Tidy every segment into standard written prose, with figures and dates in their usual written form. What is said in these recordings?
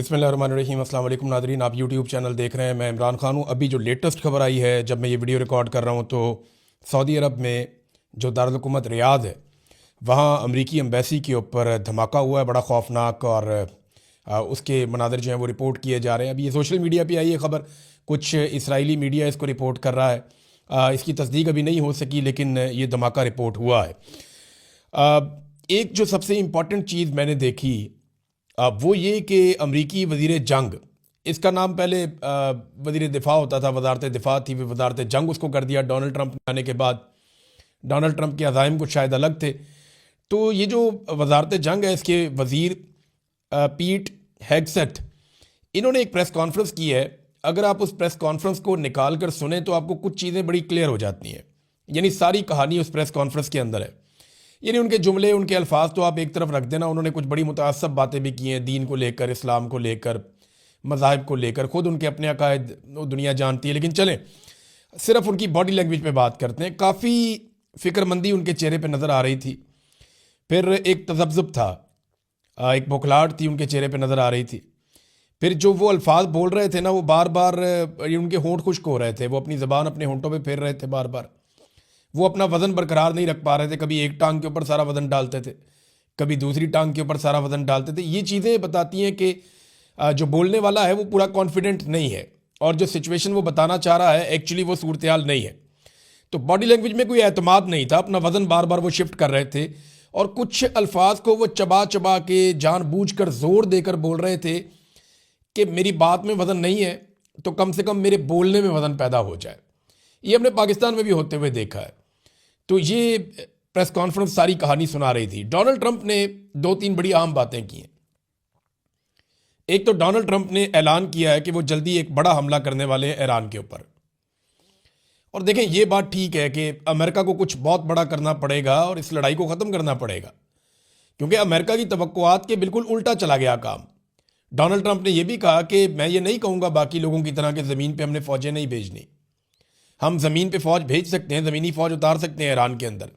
बिस्मिल्लाहिर्रहमानिर्रहीम। अस्सलाम वालेकुम नादरीन, आप यूट्यूब चैनल देख रहे हैं। मैं इमरान खान हूँ। अभी जो लेटेस्ट खबर आई है, जब मैं ये वीडियो रिकॉर्ड कर रहा हूँ, तो सऊदी अरब में जो दारुल हुकूमत रियाद है, वहाँ अमरीकी एम्बेसी के ऊपर धमाका हुआ है बड़ा खौफनाक। और उसके मनाज़र जो हैं वो रिपोर्ट किए जा रहे हैं। अभी ये सोशल मीडिया पे आई है खबर, कुछ इसराइली मीडिया इसको रिपोर्ट कर रहा है। इसकी तस्दीक अभी नहीं हो सकी, लेकिन ये धमाका रिपोर्ट हुआ है। एक जो सबसे इम्पॉर्टेंट चीज़ मैंने देखी वो ये कि अमरीकी वज़ीर जंग, इसका नाम पहले वज़ीर दिफ़ा होता था, वज़ारत दिफ़ा थी, फिर वज़ारत जंग उसको कर दिया डोनाल्ड ट्रंप आने के बाद। डोनाल्ड ट्रंप के अज़ाइम कुछ शायद अलग थे। तो ये जो वज़ारत जंग है, इसके वज़ीर पीट हेगसेट, इन्होंने एक प्रेस कॉन्फ्रेंस की है। अगर आप उस प्रेस कॉन्फ्रेंस को निकाल कर सुने तो आपको कुछ चीज़ें बड़ी क्लियर हो जाती हैं। यानी सारी कहानी उस प्रेस कॉन्फ्रेंस के अंदर है। यानी उनके जुमले, उनके अल्फाज तो आप एक तरफ रख देना, उन्होंने कुछ बड़ी मुतासब बातें भी की हैं दीन को लेकर, इस्लाम को लेकर, मज़ाहिब को लेकर। ख़ुद उनके अपने अकायद दुनिया जानती है, लेकिन चलें सिर्फ उनकी बॉडी लैंग्वेज पे बात करते हैं। काफ़ी फ़िक्रमंदी उनके चेहरे पे नज़र आ रही थी। फिर एक तज़ब्ज़ुब था, एक बौखलाहट थी उनके चेहरे पे नज़र आ रही थी। फिर जो वो अल्फाज बोल रहे थे ना, वो बार बार उनके होंठ खुश्क हो रहे थे, वो अपनी ज़बान अपने होंठों पे फेर रहे थे बार बार। वो अपना वज़न बरकरार नहीं रख पा रहे थे। कभी एक टांग के ऊपर सारा वज़न डालते थे, कभी दूसरी टांग के ऊपर सारा वज़न डालते थे। ये चीज़ें बताती हैं कि जो बोलने वाला है वो पूरा कॉन्फिडेंट नहीं है, और जो सिचुएशन वो बताना चाह रहा है एक्चुअली वो सूरत हाल नहीं है। तो बॉडी लैंग्वेज में कोई एतमाद नहीं था, अपना वज़न बार बार वो शिफ्ट कर रहे थे, और कुछ अल्फाज को वो चबा चबा के जानबूझकर ज़ोर देकर बोल रहे थे कि मेरी बात में वज़न नहीं है तो कम से कम मेरे बोलने में वज़न पैदा हो जाए। ये हमने पाकिस्तान में भी होते हुए देखा है। तो ये प्रेस कॉन्फ्रेंस सारी कहानी सुना रही थी। डोनाल्ड ट्रंप ने दो तीन बड़ी अहम बातें की हैं। एक तो डोनाल्ड ट्रंप ने ऐलान किया है कि वो जल्दी एक बड़ा हमला करने वाले हैं ईरान के ऊपर। और देखें, ये बात ठीक है कि अमेरिका को कुछ बहुत बड़ा करना पड़ेगा और इस लड़ाई को ख़त्म करना पड़ेगा, क्योंकि अमेरिका की तवक्कुआत के बिल्कुल उल्टा चला गया काम। डोनाल्ड ट्रंप ने यह भी कहा कि मैं ये नहीं कहूँगा बाकी लोगों की तरह कि ज़मीन पर हमने फ़ौजें नहीं भेजनी। हम ज़मीन पे फ़ौज भेज सकते हैं, ज़मीनी फ़ौज उतार सकते हैं ईरान के अंदर।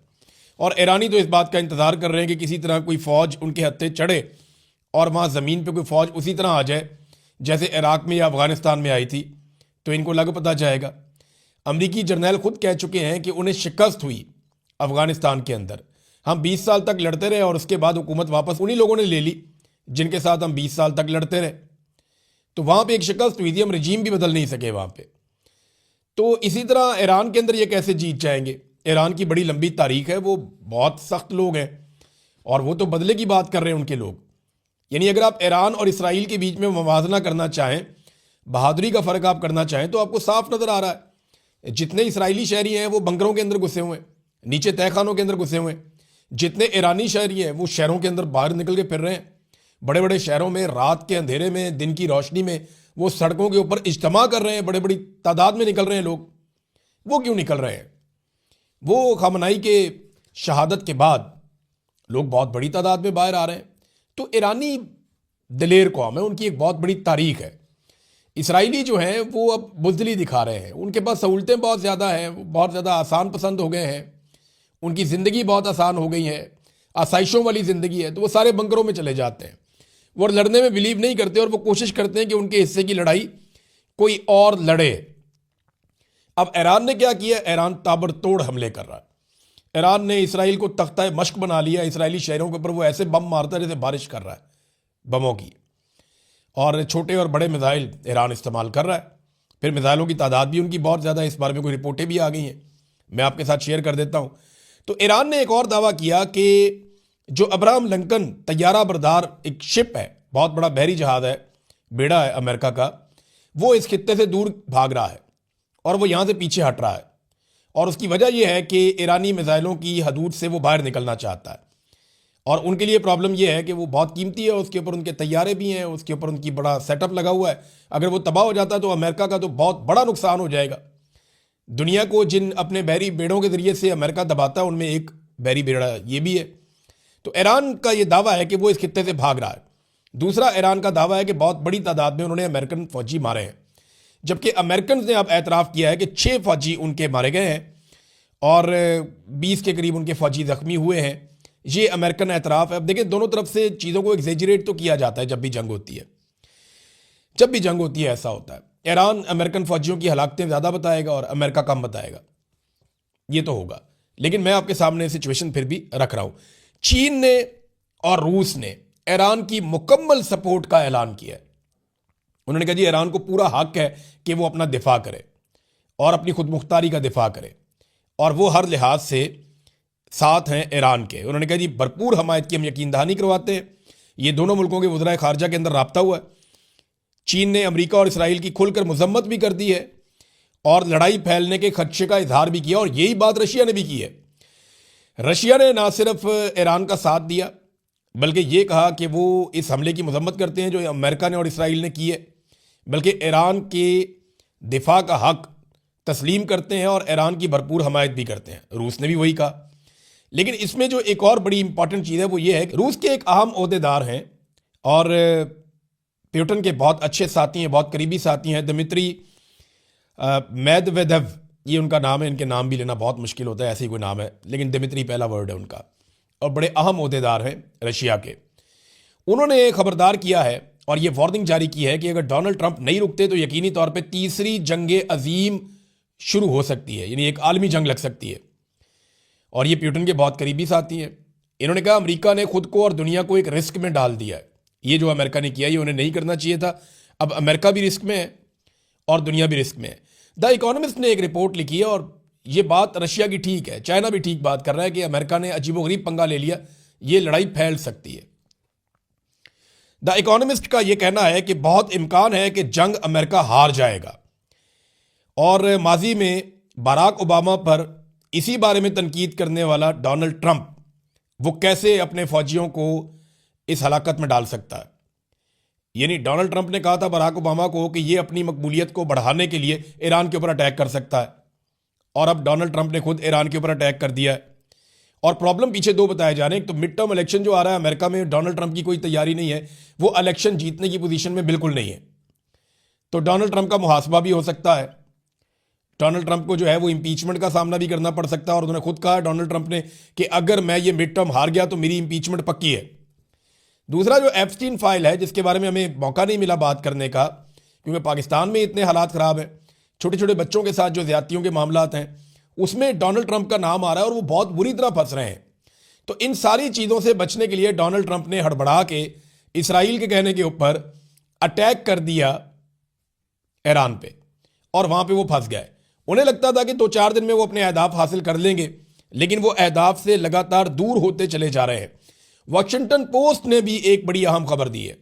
और ईरानी तो इस बात का इंतज़ार कर रहे हैं कि किसी तरह कोई फ़ौज उनके हत्थे चढ़े और वहाँ ज़मीन पे कोई फ़ौज उसी तरह आ जाए जैसे इराक़ में या अफ़गानिस्तान में आई थी, तो इनको लग पता जाएगा। अमरीकी जर्नैल ख़ुद कह चुके हैं कि उन्हें शिकस्त हुई अफ़गानिस्तान के अंदर। हम 20 साल तक लड़ते रहे और उसके बाद हुकूमत वापस उन्हीं लोगों ने ले ली जिनके साथ हम 20 साल तक लड़ते रहे। तो वहाँ पर एक शिकस्त हुई थी, हम रजीम भी बदल नहीं सके वहाँ पर। तो इसी तरह ईरान के अंदर ये कैसे जीत जाएंगे? ईरान की बड़ी लंबी तारीख है, वो बहुत सख्त लोग हैं और वो तो बदले की बात कर रहे हैं उनके लोग। यानी अगर आप ईरान और इसराइल के बीच में मुवाजना करना चाहें, बहादुरी का फ़र्क आप करना चाहें, तो आपको साफ नज़र आ रहा है जितने इसराइली शहरी हैं वो बंकरों के अंदर घुसे हुए हैं, नीचे तहखानों के अंदर घुसे हुए हैं। जितने ईरानी शहरी हैं वो शहरों के अंदर बाहर निकल के फिर रहे हैं। बड़े बड़े शहरों में रात के अंधेरे में, दिन की रोशनी में वो सड़कों के ऊपर इज्तिमा कर रहे हैं, बड़े बड़ी तादाद में निकल रहे हैं लोग। वो क्यों निकल रहे हैं? वो खamenei के शहादत के बाद लोग बहुत बड़ी तादाद में बाहर आ रहे हैं। तो ईरानी दिलेर कौम है, उनकी एक बहुत बड़ी तारीख है। इसराइली जो हैं वो अब बुज़दिली दिखा रहे हैं, उनके पास सहूलतें बहुत ज़्यादा हैं, वो बहुत ज़्यादा आसान पसंद हो गए हैं, उनकी ज़िंदगी बहुत आसान हो गई है, आसाइशों वाली ज़िंदगी है। तो वो सारे बंकरों में चले जाते हैं, वो लड़ने में बिलीव नहीं करते और वो कोशिश करते हैं कि उनके हिस्से की लड़ाई कोई और लड़े। अब ईरान ने क्या किया? ईरान ताबड़तोड़ हमले कर रहा है। ईरान ने इसराइल को तख्ता मश्क बना लिया। इसराइली शहरों के ऊपर वो ऐसे बम मारता है जैसे बारिश कर रहा है बमों की, और छोटे और बड़े मिसाइल ईरान इस्तेमाल कर रहा है। फिर मिसाइलों की तादाद भी उनकी बहुत ज़्यादा है, इस बारे में कोई रिपोर्टें भी आ गई हैं, मैं आपके साथ शेयर कर देता हूँ। तो ईरान ने एक और दावा किया कि जो अब्राहम लिंकन तैयारा बरदार एक शिप है, बहुत बड़ा बहरी जहाज़ है, बेड़ा है अमेरिका का, वो इस खित्ते से दूर भाग रहा है और वो यहाँ से पीछे हट रहा है। और उसकी वजह यह है कि ईरानी मिसाइलों की हदूद से वो बाहर निकलना चाहता है, और उनके लिए प्रॉब्लम यह है कि वो बहुत कीमती है, उसके ऊपर उनके तैयारे भी हैं, उसके ऊपर उनकी बड़ा सेटअप लगा हुआ है। अगर वो तबाह हो जाता है तो अमेरिका का तो बहुत बड़ा नुकसान हो जाएगा। दुनिया को जिन अपने बहरी बेड़ों के ज़रिए से अमेरिका दबाता है उनमें एक बहरी बेड़ा ये भी है। तो ईरान का ये दावा है कि वो इस खित्ते से भाग रहा है। दूसरा, ईरान का दावा है कि बहुत बड़ी तादाद में उन्होंने अमेरिकन फ़ौजी मारे हैं, जबकि अमेरिकन ने अब एतराफ़ किया है कि 6 फ़ौजी उनके मारे गए हैं और 20 के करीब उनके फ़ौजी ज़ख्मी हुए हैं। ये अमेरिकन एतराफ़ है। अब देखिए, दोनों तरफ से चीज़ों को एग्जेजरेट तो किया जाता है जब भी जंग होती है। जब भी जंग होती है ऐसा होता है। ईरान अमेरिकन फौजियों की हलाकतें ज़्यादा बताएगा और अमेरिका कम बताएगा, ये तो होगा। लेकिन मैं आपके सामने सिचुएशन फिर भी रख रहा हूं। चीन ने और रूस ने ईरान की मुकम्मल सपोर्ट का ऐलान किया है। उन्होंने कहा जी ईरान को पूरा हक है कि वो अपना दिफा करे और अपनी खुद मुख्तारी का दिफा करे, और वो हर लिहाज से साथ हैं ईरान के। उन्होंने कहा जी भरपूर हमायत की हम यकीन दहानी करवाते हैं। ये दोनों मुल्कों के वज़राए खारजा के अंदर राब्ता हुआ है। चीन ने अमेरिका और इसराइल की खुलकर मजम्मत भी कर दी है और लड़ाई फैलने के खदशे का इजहार भी किया, और यही बात रशिया ने भी की है। रशिया ने ना सिर्फ ईरान का साथ दिया बल्कि ये कहा कि वो इस हमले की मजम्मत करते हैं जो अमेरिका ने और इसराइल ने की है, बल्कि ईरान के दिफा का हक तस्लीम करते हैं और ईरान की भरपूर हमायत भी करते हैं। रूस ने भी वही कहा। लेकिन इसमें जो एक और बड़ी इंपॉर्टेंट चीज़ है वो ये है कि रूस के एक अहम ओहदेदार हैं और प्यूटन के बहुत अच्छे साथी हैं, बहुत करीबी साथी हैं, दिमित्री मेदवेदेव, ये उनका नाम है। इनके नाम भी लेना बहुत मुश्किल होता है, ऐसे ही कोई नाम है, लेकिन दिमित्री पहला वर्ड है उनका, और बड़े अहम ओहदेदार हैं रशिया के। उन्होंने खबरदार किया है और ये वार्निंग जारी की है कि अगर डोनाल्ड ट्रंप नहीं रुकते तो यकीनी तौर पे तीसरी जंग अजीम शुरू हो सकती है, यानी एक आलमी जंग लग सकती है। और ये प्यूटन के बहुत करीबी साथी हैं। इन्होंने कहा अमेरिका ने खुद को और दुनिया को एक रिस्क में डाल दिया है। ये जो अमेरिका ने किया ये उन्हें नहीं करना चाहिए था। अब अमेरिका भी रिस्क में है और दुनिया भी रिस्क में है। द इकोनॉमिस्ट ने एक रिपोर्ट लिखी है और ये बात रशिया की ठीक है, चाइना भी ठीक बात कर रहा है कि अमेरिका ने अजीबोगरीब पंगा ले लिया, ये लड़ाई फैल सकती है। द इकोनॉमिस्ट का यह कहना है कि बहुत इम्कान है कि जंग अमेरिका हार जाएगा, और माजी में बराक ओबामा पर इसी बारे में तनकीद करने वाला डोनाल्ड ट्रंप वो कैसे अपने फौजियों को इस हलाकत में डाल सकता है। यानी डोनाल्ड ट्रंप ने कहा था बराक ओबामा को कि ये अपनी मकबूलियत को बढ़ाने के लिए ईरान के ऊपर अटैक कर सकता है, और अब डोनाल्ड ट्रंप ने खुद ईरान के ऊपर अटैक कर दिया है। और प्रॉब्लम पीछे दो बताए जा रहे हैं। एक तो मिड टर्म इलेक्शन जो आ रहा है अमेरिका में, डोनाल्ड ट्रंप की कोई तैयारी नहीं है, वो इलेक्शन जीतने की पोजीशन में बिल्कुल नहीं है। तो डोनाल्ड ट्रंप का मुहासबा भी हो सकता है। डोनाल्ड ट्रंप को जो है वो इंपीचमेंट का सामना भी करना पड़ सकता है, और उन्होंने खुद कहा डोनाल्ड ट्रंप ने कि अगर मैं ये मिड टर्म हार गया तो मेरी इंपीचमेंट पक्की है। दूसरा जो एप्स्टीन फाइल है, जिसके बारे में हमें मौका नहीं मिला बात करने का क्योंकि पाकिस्तान में इतने हालात ख़राब हैं, छोटे छोटे बच्चों के साथ जो ज़्यादतियों के मामलात हैं, उसमें डोनाल्ड ट्रंप का नाम आ रहा है और वो बहुत बुरी तरह फंस रहे हैं। तो इन सारी चीज़ों से बचने के लिए डोनाल्ड ट्रंप ने हड़बड़ा के इसराइल के कहने के ऊपर अटैक कर दिया ईरान पे, और वहाँ पे वो फंस गए। उन्हें लगता था कि 2-4 दिन में वो अपने अहदाफ हासिल कर लेंगे, लेकिन वो अहदाफ से लगातार दूर होते चले जा रहे हैं। वॉशिंगटन पोस्ट ने भी एक बड़ी अहम खबर दी है,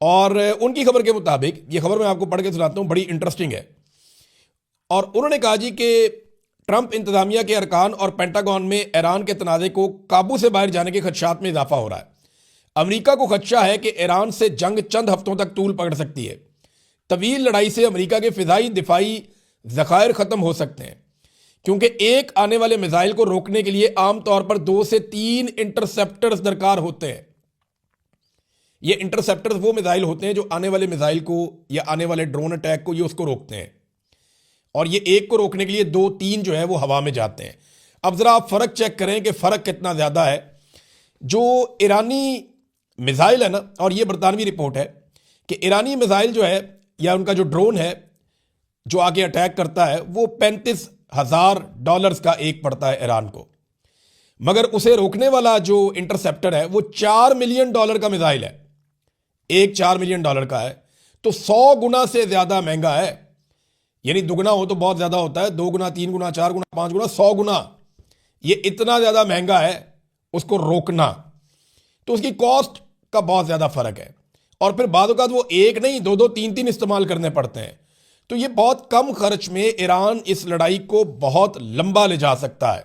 और उनकी खबर के मुताबिक, ये खबर मैं आपको पढ़ के सुनाता हूँ, बड़ी इंटरेस्टिंग है। और उन्होंने कहा जी कि ट्रंप इंतजामिया के अरकान और पेंटागन में ईरान के तनाज़े को काबू से बाहर जाने के खदशात में इजाफा हो रहा है। अमेरिका को खदशा है कि ईरान से जंग चंद हफ्तों तक तूल पकड़ सकती है। तवील लड़ाई से अमेरिका के फ़िज़ाई दिफाई ज़खायर ख़त्म हो सकते हैं, क्योंकि एक आने वाले मिसाइल को रोकने के लिए आमतौर पर 2 से 3 इंटरसेप्टर्स दरकार होते हैं। ये इंटरसेप्टर्स वो मिसाइल होते हैं जो आने वाले मिसाइल को या आने वाले ड्रोन अटैक को ये उसको रोकते हैं, और ये एक को रोकने के लिए 2-3 जो है वो हवा में जाते हैं। अब ज़रा आप फ़र्क चेक करें कि फ़र्क कितना ज़्यादा है। जो ईरानी मिसाइल है ना, और ये बरतानवी रिपोर्ट है कि ईरानी मिसाइल जो है या उनका जो ड्रोन है जो आगे अटैक करता है, वो $35,000 का एक पड़ता है ईरान को, मगर उसे रोकने वाला जो इंटरसेप्टर है वो $4 मिलियन का मिसाइल है। एक $4 मिलियन का है, तो 100 गुना से ज़्यादा महंगा है। यानी दुगना हो तो बहुत ज़्यादा होता है, 2 गुना, 3 गुना, 4 गुना, 5 गुना, 100 गुना, ये इतना ज़्यादा महंगा है उसको रोकना। तो उसकी कॉस्ट का बहुत ज़्यादा फ़र्क है, और फिर बाद औक़ात वो एक नहीं 2-2, 3-3 इस्तेमाल करने पड़ते हैं। तो ये बहुत कम खर्च में ईरान इस लड़ाई को बहुत लंबा ले जा सकता है।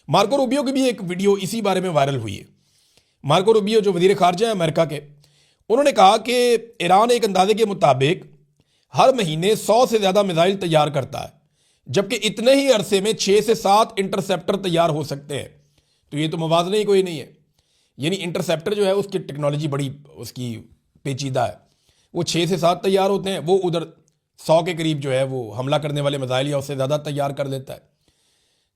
मार्को रूबियो की भी एक वीडियो इसी बारे में वायरल हुई है। मार्को रूबियो जो वज़ीर ख़ारजा है अमेरिका के, उन्होंने कहा कि ईरान एक अंदाजे के मुताबिक हर महीने 100 से ज़्यादा मिसाइल तैयार करता है, जबकि इतने ही अरसे में 6 से 7 इंटरसेप्टर तैयार हो सकते हैं। तो ये तो मुवाज़ना ही कोई नहीं है। यानी इंटरसेप्टर जो है उसकी टेक्नोलॉजी बड़ी उसकी पेचीदा है। वो 6 से 7 तैयार होते हैं, वो उधर 100 के करीब जो है वो हमला करने वाले मिसाइल या उससे ज़्यादा तैयार कर लेता है।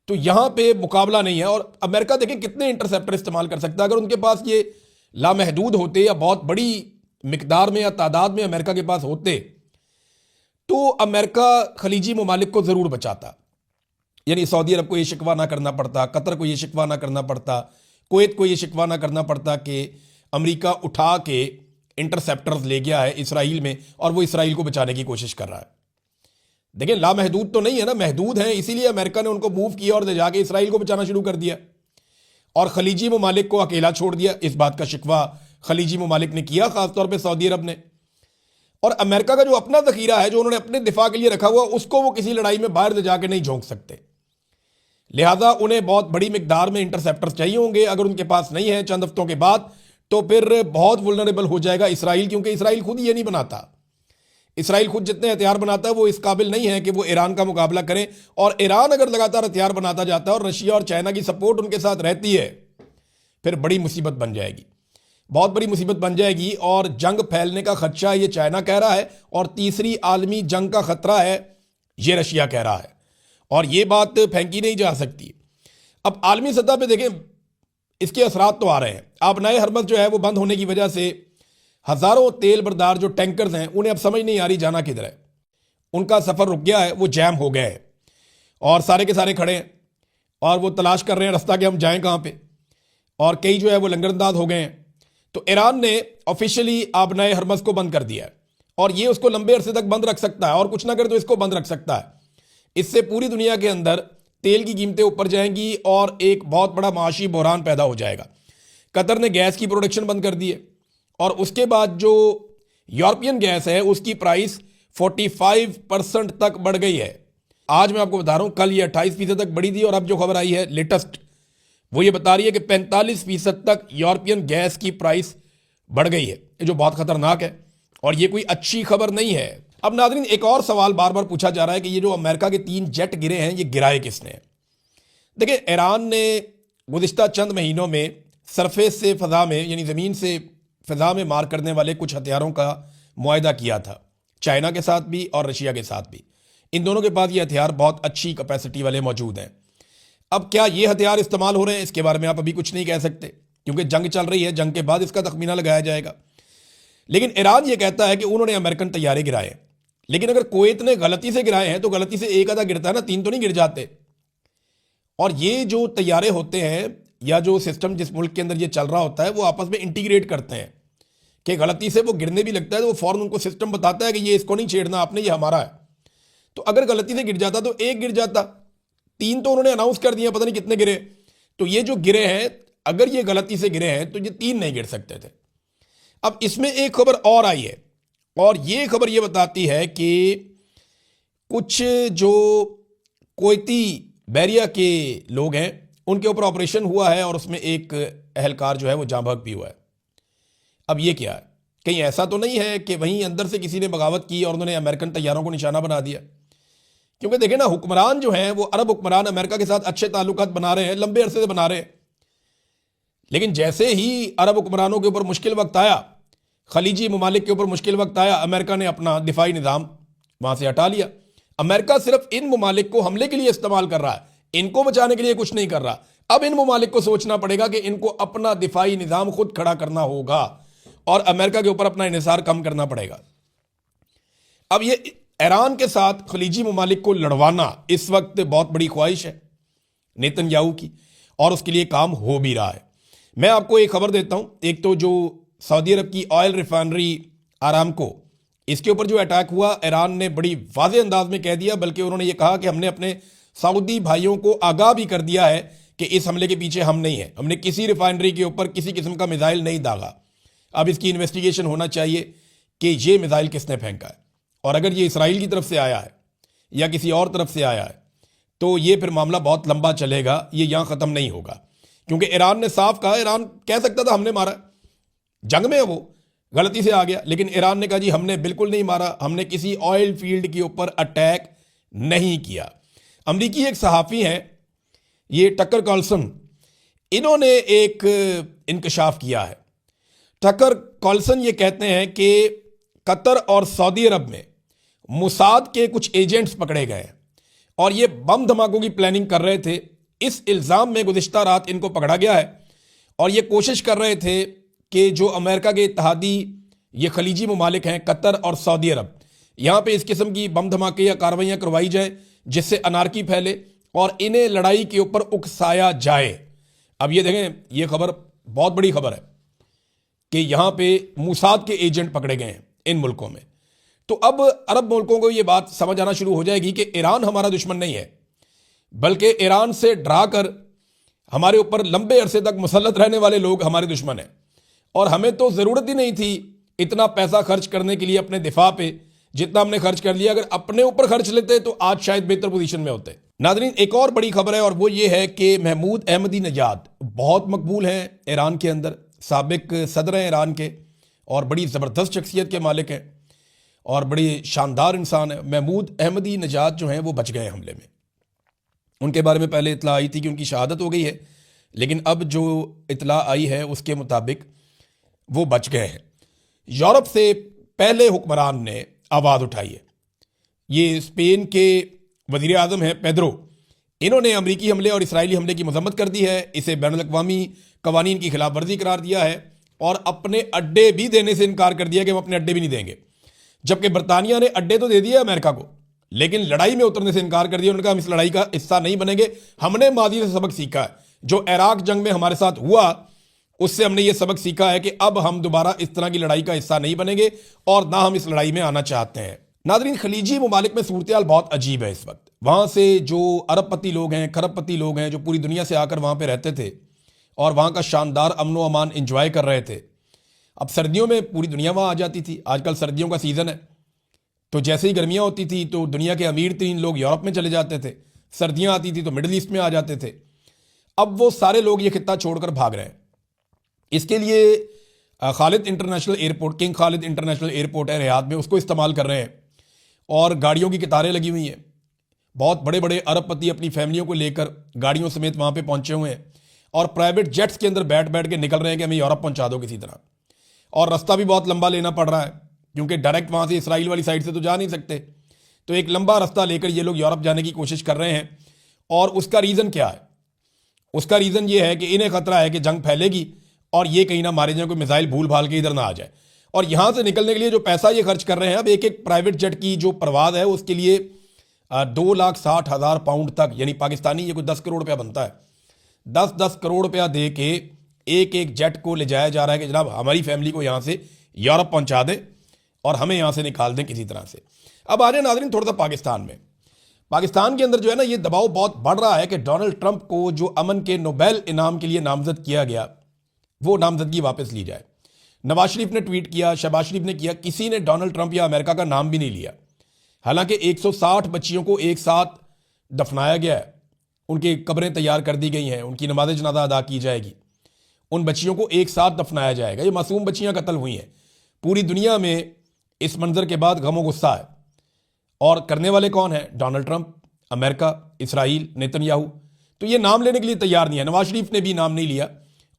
तो यहाँ पे मुकाबला नहीं है। और अमेरिका देखें कितने इंटरसेप्टर इस्तेमाल कर सकता है। अगर उनके पास ये लामहदूद होते या बहुत बड़ी मिकदार में या तादाद में अमेरिका के पास होते तो अमेरिका खलीजी ममालिक को ज़रूर बचाता। यानी सऊदी अरब को ये शिकवा ना करना पड़ता, कतर को ये शिकवा ना करना पड़ता, कुवैत को ये शिकवा ना करना पड़ता कि अमेरिका उठा के इंटरसेप्टर्स ले गया है इसराइल में और वो इसराइल को बचाने की कोशिश कर रहा है। देखिए, लामहदूद तो नहीं है ना, महदूद है, इसीलिए अमेरिका ने उनको मूव किया और ले जाके इसराइल को बचाना शुरू कर दिया और खलीजी ममालिक को अकेला छोड़ दिया। इस बात का शिकवा खलीजी ममालिक ने किया, खासतौर पर सऊदी अरब ने। और अमेरिका का जो अपना जखीरा है, जो उन्होंने अपने दिफा के लिए रखा हुआ, उसको वो किसी लड़ाई में बाहर ले जाके नहीं झोंक सकते। लिहाजा उन्हें बहुत बड़ी मिकदार में इंटरसेप्टर्स चाहिए होंगे। अगर उनके पास नहीं है चंद हफ्तों के बाद, तो फिर बहुत वुल्नरेबल हो जाएगा इसराइल, क्योंकि इसराइल खुद ये नहीं बनाता। इसराइल खुद जितने हथियार बनाता है वो इस काबिल नहीं है कि वो ईरान का मुकाबला करें। और ईरान अगर लगातार हथियार बनाता जाता है और रशिया और चाइना की सपोर्ट उनके साथ रहती है, फिर बड़ी मुसीबत बन जाएगी, बहुत बड़ी मुसीबत बन जाएगी। और जंग फैलने का खदशा ये चाइना कह रहा है और तीसरी आलमी जंग का खतरा है ये रशिया कह रहा है, और ये बात फेंकी नहीं जा सकती। अब आलमी सतह पे देखें, इसके असरात तो आ रहे हैं। अब नए हरमज जो है वो बंद होने की वजह से हज़ारों तेल बरदार जो टैंकर्स हैं, उन्हें अब समझ नहीं आ रही जाना किधर है। उनका सफ़र रुक गया है, वो जैम हो गए हैं और सारे के सारे खड़े हैं और वो तलाश कर रहे हैं रास्ता कि हम जाएं कहाँ पे। और कई जो है वो लंगरअंदाज हो गए हैं। तो ईरान ने ऑफिशियली अब नए हरमज को बंद कर दिया है और ये उसको लंबे अरसे तक बंद रख सकता है, और कुछ ना करे तो इसको बंद रख सकता है। इससे पूरी दुनिया के अंदर तेल की कीमतें ऊपर जाएंगी और एक बहुत बड़ा माशी बहरान पैदा हो जाएगा। कतर ने गैस की प्रोडक्शन बंद कर दी है और उसके बाद जो यूरोपियन गैस है उसकी प्राइस 45% तक बढ़ गई है। आज मैं आपको बता रहा हूं, कल ये 28% तक बढ़ी थी और अब जो खबर आई है लेटेस्ट, वो ये बता रही है कि 45% तक यूरोपियन गैस की प्राइस बढ़ गई है, जो बहुत खतरनाक है और ये कोई अच्छी खबर नहीं है। अब नाज़रीन, एक और सवाल बार बार पूछा जा रहा है कि ये जो अमेरिका के 3 जेट गिरे हैं, ये गिराए किसने? देखिए, ईरान ने गुज़िश्ता चंद महीनों में सरफेस से फ़ज़ा में, यानी ज़मीन से फ़ज़ा में मार करने वाले कुछ हथियारों का मुआहदा किया था, चाइना के साथ भी और रशिया के साथ भी। इन दोनों के पास ये हथियार बहुत अच्छी कैपेसिटी वाले मौजूद हैं। अब क्या ये हथियार इस्तेमाल हो रहे हैं, इसके बारे में आप अभी कुछ नहीं कह सकते, क्योंकि जंग चल रही है, जंग के बाद इसका तखमीना लगाया जाएगा। लेकिन ईरान ये कहता है कि उन्होंने अमेरिकन तैयारे गिराए। लेकिन अगर कुवैत ने गलती से गिराए हैं तो गलती से एक आधा गिरता है ना, 3 तो नहीं गिर जाते। और ये जो तैयारे होते हैं या जो सिस्टम जिस मुल्क के अंदर ये चल रहा होता है, वो आपस में इंटीग्रेट करते हैं कि गलती से वो गिरने भी लगता है तो वो फौरन उनको सिस्टम बताता है कि ये इसको नहीं छेड़ना आपने, ये हमारा है। तो अगर गलती से गिर जाता तो एक गिर जाता, 3 तो उन्होंने अनाउंस कर दिया, पता नहीं कितने गिरे। तो ये जो गिरे हैं, अगर ये गलती से गिरे हैं तो ये 3 नहीं गिर सकते थे। अब इसमें एक खबर और आई है और ये खबर ये बताती है कि कुछ जो कुवैती बैरिया के लोग हैं उनके ऊपर ऑपरेशन हुआ है और उसमें एक अहलकार जो है वो जाँ बहक भी हुआ है। अब ये क्या है, कहीं ऐसा तो नहीं है कि वहीं अंदर से किसी ने बगावत की और उन्होंने अमेरिकन तैयारों को निशाना बना दिया? क्योंकि देखें ना, हुक्मरान जो हैं वो अरब हुक्मरान अमेरिका के साथ अच्छे ताल्लुकात बना रहे हैं, लंबे अरसे से बना रहे हैं। लेकिन जैसे ही अरब हुक्मरानों के ऊपर मुश्किल वक्त आया, खलीजी ममालिक के ऊपर मुश्किल वक्त आया, अमेरिका ने अपना दिफाई निज़ाम वहाँ से हटा लिया। अमेरिका सिर्फ इन ममालिक को हमले के लिए इस्तेमाल कर रहा है, इनको बचाने के लिए कुछ नहीं कर रहा। अब इन ममालिक को सोचना पड़ेगा कि इनको अपना दिफाई निज़ाम खुद खड़ा करना होगा और अमेरिका के ऊपर अपना इन्हिसार कम करना पड़ेगा। अब ये ईरान के साथ खलीजी ममालिक को लड़वाना इस वक्त बहुत बड़ी ख्वाहिश है नेतन्याहू की और उसके लिए काम हो भी रहा है। मैं आपको एक खबर देता हूं। एक तो जो सऊदी अरब की ऑयल रिफाइनरी आरामको, इसके ऊपर जो अटैक हुआ, ईरान ने बड़ी वाज़े अंदाज में कह दिया, बल्कि उन्होंने ये कहा कि हमने अपने सऊदी भाइयों को आगाह भी कर दिया है कि इस हमले के पीछे हम नहीं हैं, हमने किसी रिफाइनरी के ऊपर किसी किस्म का मिसाइल नहीं दागा। अब इसकी इन्वेस्टिगेशन होना चाहिए कि ये मिसाइल किसने फेंका है, और अगर ये इसराइल की तरफ से आया है या किसी और तरफ से आया है तो ये फिर मामला बहुत लंबा चलेगा, ये यहाँ ख़त्म नहीं होगा। क्योंकि ईरान ने साफ कहा, ईरान कह सकता था हमने मारा, जंग में वो गलती से आ गया, लेकिन ईरान ने कहा जी हमने बिल्कुल नहीं मारा, हमने किसी ऑयल फील्ड के ऊपर अटैक नहीं किया। अमरीकी एक सहाफ़ी हैं, ये टकर कार्लसन, इन्होंने एक इंकशाफ किया है। टकर कार्लसन ये कहते हैं कि कतर और सऊदी अरब में मुसाद के कुछ एजेंट्स पकड़े गए और ये बम धमाकों की प्लानिंग कर रहे थे। इस इल्ज़ाम में गुज़िश्ता रात इनको पकड़ा गया है और ये कोशिश कर रहे थे कि जो अमेरिका के इत्तेहादी ये खलीजी ममालिक हैं, कतर और सऊदी अरब। यहाँ पे इस किस्म की बम धमाके या कार्रवाइयाँ करवाई जाए जिससे अनारकी फैले और इन्हें लड़ाई के ऊपर उकसाया जाए। अब ये देखें, ये खबर बहुत बड़ी खबर है कि यहाँ पे मूसाद के एजेंट पकड़े गए हैं इन मुल्कों में। तो अब अरब मुल्कों को ये बात समझ आना शुरू हो जाएगी कि ईरान हमारा दुश्मन नहीं है, बल्कि ईरान से डरा कर हमारे ऊपर लंबे अरसे तक मुसल्लत रहने वाले लोग हमारे दुश्मन हैं। और हमें तो ज़रूरत ही नहीं थी इतना पैसा खर्च करने के लिए अपने दिफा पे, जितना हमने खर्च कर लिया। अगर अपने ऊपर खर्च लेते तो आज शायद बेहतर पोजीशन में होते। नाज़रीन, एक और बड़ी खबर है और वो ये है कि महमूद अहमदी नजाद बहुत मकबूल हैं ईरान के अंदर, साबिक सदर हैं ईरान के और बड़ी ज़बरदस्त शख्सियत के मालिक हैं और बड़ी शानदार इंसान है। महमूद अहमदी नजाद जो हैं वो बच गए हमले में। उनके बारे में पहले इतला आई थी कि उनकी शहादत हो गई है, लेकिन अब जो इतला आई है उसके मुताबिक वो बच गए हैं। यूरोप से पहले हुक्मरान ने आवाज़ उठाई है, ये स्पेन के वज़ीर आज़म हैं पेड्रो। इन्होंने अमरीकी हमले और इसराइली हमले की मजम्मत कर दी है, इसे बैनुल-अक़वामी कवानीन की खिलाफ वर्जी करार दिया है और अपने अड्डे भी देने से इनकार कर दिया कि हम अपने अड्डे भी नहीं देंगे। जबकि बरतानिया ने अड्डे तो दे दिए अमेरिका को, लेकिन लड़ाई में उतरने से इनकार कर दिया। उन्होंने कहा हम इस लड़ाई का हिस्सा नहीं बनेंगे। हमने माजी से सबक सीखा है, जो इराक जंग में हमारे साथ हुआ उससे हमने ये सबक सीखा है कि अब हम दोबारा इस तरह की लड़ाई का हिस्सा नहीं बनेंगे और ना हम इस लड़ाई में आना चाहते हैं। नाज़रीन, खलीजी ममालिक में सूरत हाल बहुत अजीब है इस वक्त। वहाँ से जो अरबपति लोग हैं, खरबपति लोग हैं, जो पूरी दुनिया से आकर वहाँ पर रहते थे और वहाँ का शानदार अमन व अमान इंजॉय कर रहे थे, अब सर्दियों में पूरी दुनिया वहाँ आ जाती थी। आजकल सर्दियों का सीज़न है, तो जैसे ही गर्मियाँ होती थी तो दुनिया के अमीर तरीन लोग यूरोप में चले जाते थे, सर्दियाँ आती थी तो मिडल ईस्ट में आ जाते थे। अब वो सारे लोग ये खित्ता छोड़कर भाग रहे हैं। इसके लिए Khalid international airport, king Khalid international airport है रियाद में, उसको इस्तेमाल कर रहे हैं और गाड़ियों की कतारें लगी हुई हैं। बहुत बड़े बड़े अरबपति अपनी फैमिलियों को लेकर गाड़ियों समेत वहाँ पे पहुँचे हुए हैं और प्राइवेट जेट्स के अंदर बैठ बैठ के निकल रहे हैं कि हमें यूरोप पहुँचा दो किसी तरह। और रास्ता भी बहुत लंबा लेना पड़ रहा है क्योंकि डायरेक्ट वहाँ से इसराइल वाली साइड से तो जा नहीं सकते, तो एक लंबा रास्ता लेकर ये लोग यूरोप जाने की कोशिश कर रहे हैं। और उसका रीज़न क्या है? उसका रीज़न ये है कि इन्हें खतरा है कि जंग फैलेगी और ये कहीं ना मारे जाए, कोई मिसाइल भूल भाल के इधर ना आ जाए। और यहाँ से निकलने के लिए जो पैसा ये खर्च कर रहे हैं, अब एक एक प्राइवेट जेट की जो परवाज़ है उसके लिए 2,60,000 पाउंड तक, यानी पाकिस्तानी ये कोई 10 करोड़ रुपया बनता है, 10-10 करोड़ रुपया दे के एक एक जेट को ले जाया जा रहा है कि जनाब हमारी फैमिली को यहाँ से यूरोप पहुँचा दें और हमें यहाँ से निकाल दें किसी तरह से। अब आ जाए नाज़रीन थोड़ा सा पाकिस्तान में। पाकिस्तान के अंदर जो है ना, ये दबाव बहुत बढ़ रहा है कि डोनाल्ड ट्रंप को जो अमन के नोबेल इनाम के लिए नामजद किया गया, वो नामजदगी वापस ली जाए। नवाज शरीफ ने ट्वीट किया, शहबाज शरीफ ने किया, किसी ने डोनाल्ड ट्रंप या अमेरिका का नाम भी नहीं लिया। हालांकि 160 बच्चियों को एक साथ दफनाया गया है, उनकी कब्रें तैयार कर दी गई हैं, उनकी नमाज जनाजा अदा की जाएगी, उन बच्चियों को एक साथ दफनाया जाएगा। ये मासूम बच्चियां कत्ल हुई हैं। पूरी दुनिया में इस मंजर के बाद गम गुस्सा है और करने वाले कौन है? Donald Trump, America, Israel, Netanyahu. तो ये नाम लेने के लिए तैयार नहीं है। नवाज शरीफ ने भी नाम नहीं लिया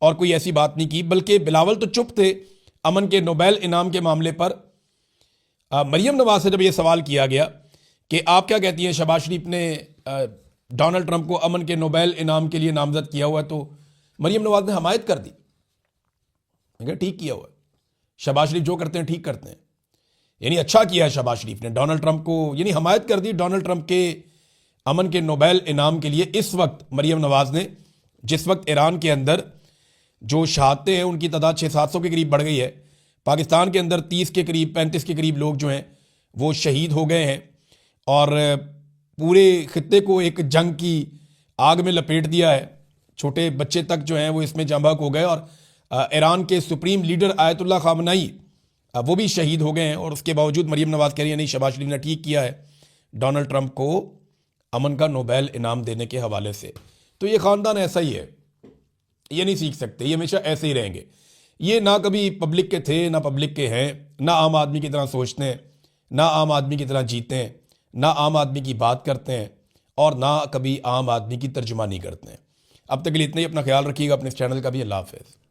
और कोई ऐसी बात नहीं की, बल्कि बिलावल तो चुप थे अमन के नोबेल इनाम के मामले पर। मरियम नवाज से जब ये सवाल किया गया कि आप क्या कहती हैं, शहबाज शरीफ ने डोनाल्ड ट्रंप को अमन के नोबेल इनाम के लिए नामजद किया हुआ है, तो मरियम नवाज ने हमायत कर दी। मैं ठीक किया हुआ है, शहबाज शरीफ जो करते हैं ठीक करते हैं, यानी अच्छा किया है शहबाज शरीफ ने डोनाल्ड ट्रंप को, यानी हमायत कर दी डोनाल्ड ट्रंप के अमन के नोबेल इनाम के लिए। इस वक्त मरियम नवाज ने, जिस वक्त ईरान के अंदर जो शहादतें हैं उनकी तादाद 600-700 के करीब बढ़ गई है, पाकिस्तान के अंदर 30 के करीब, 35 के करीब लोग जो हैं वो शहीद हो गए हैं और पूरे खित्ते को एक जंग की आग में लपेट दिया है। छोटे बच्चे तक जो हैं वो इसमें जंबक हो गए और ईरान के सुप्रीम लीडर आयतुल्लाह खामनाई वो भी शहीद हो गए हैं। और उसके बावजूद मरियम नवाज कह रही है नहीं, शहबाज शरीफ ने ठीक किया है डोनाल्ड ट्रंप को अमन का नोबेल इनाम देने के हवाले से। तो ये ख़ानदान ऐसा ही है, ये नहीं सीख सकते, ये हमेशा ऐसे ही रहेंगे। ये ना कभी पब्लिक के थे ना पब्लिक के हैं, ना आम आदमी की तरह सोचते हैं, ना आम आदमी की तरह जीते हैं, ना आम आदमी की बात करते हैं और ना कभी आम आदमी की तर्जुमानी करते हैं। अब तक के लिए इतना ही। अपना ख्याल रखिएगा, अपने इस चैनल का भी। अल्लाह हाफ़िज़।